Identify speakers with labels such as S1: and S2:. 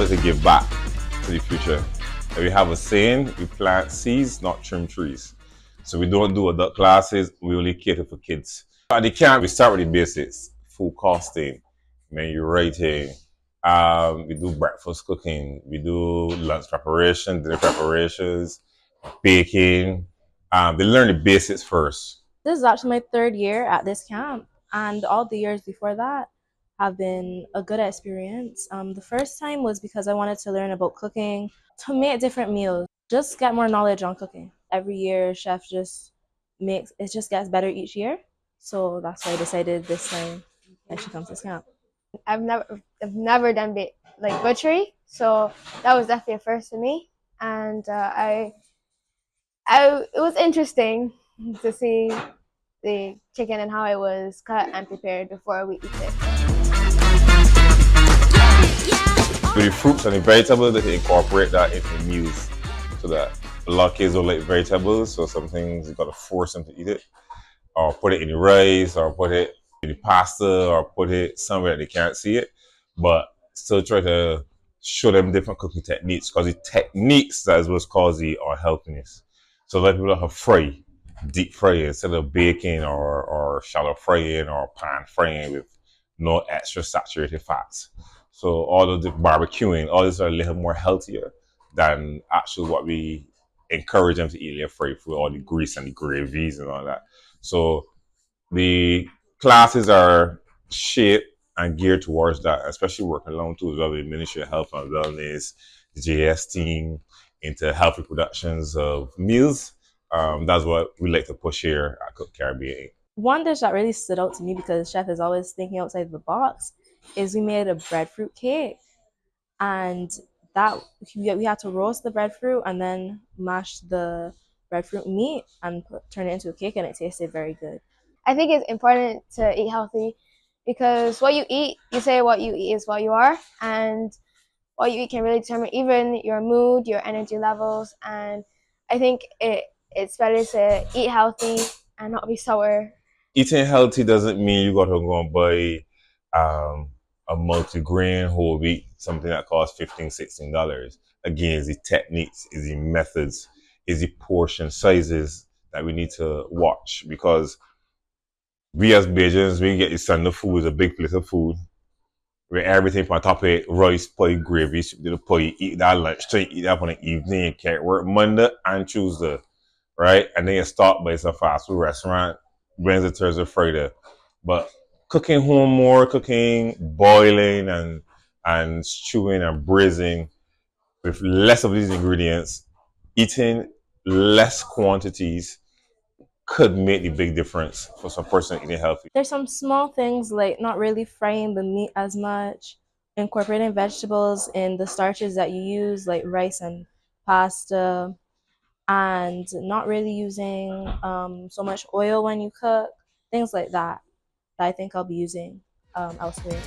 S1: order to give back to the future. And we have a saying, we plant seeds, not trim trees. So we don't do adult classes, we only cater for kids. At the camp, we start with the basics, food costing, menu writing, we do breakfast cooking, we do lunch preparation, dinner preparations, baking. They learn the basics first.
S2: This is actually my third year at this camp, and all the years before that have been a good experience. The first time was because I wanted to learn about cooking, to make different meals, just get more knowledge on cooking. Every year, chef just makes it just gets better each year. So that's why I decided this time I should come to this camp.
S3: I've never done like butchery, so that was definitely a first for me, and it was interesting to see the chicken and how it was cut and prepared before we eat it.
S1: With the fruits and the vegetables, they incorporate that into the meals. So that a lot of kids don't like vegetables, so some things you gotta force them to eat it. Or put it in the rice, or put it in the pasta, or put it somewhere that they can't see it. But still try to show them different cooking techniques, because the techniques that is what's caused the unhealthiness. So let people have fry, deep fry instead of baking or shallow frying or pan frying with no extra saturated fats. So all of the barbecuing, all this are a little more healthier than actually what we encourage them to eat, their fried food, all the grease and the gravies and all that. So the classes are shaped and geared towards that, especially working along too as well with the Ministry of Health and Wellness, the JS team, into healthy productions of meals. That's what we like to push here at Cook Caribbean.
S2: One dish that really stood out to me, because chef is always thinking outside the box, is we made a breadfruit cake, and that we had to roast the breadfruit and then mash the breadfruit meat and turn it into a cake, and it tasted very good.
S3: I think it's important to eat healthy because what you eat, you say what you eat is what you are, and what you eat can really determine even your mood, your energy levels, and I think it's better to eat healthy and not be sour.
S1: Eating healthy doesn't mean you gotta go and buy a multi-grain whole wheat, something that costs $15, $16. Again, it's the techniques, it's the methods, it's the portion sizes that we need to watch, because we as Bajans, we get the Sunday food is a big plate of food with everything on top of it, rice, pie, gravy, little pie, eat that lunch, so you eat that on the evening, you can't work Monday and Tuesday, right? And then you stop by some fast food restaurant, Wednesday, Thursday, Friday. But cooking home more, cooking, boiling and stewing and braising with less of these ingredients, eating less quantities could make the big difference for some person eating healthy.
S2: There's some small things like not really frying the meat as much, incorporating vegetables in the starches that you use, like rice and pasta, and not really using so much oil when you cook, things like that I think I'll be using elsewhere.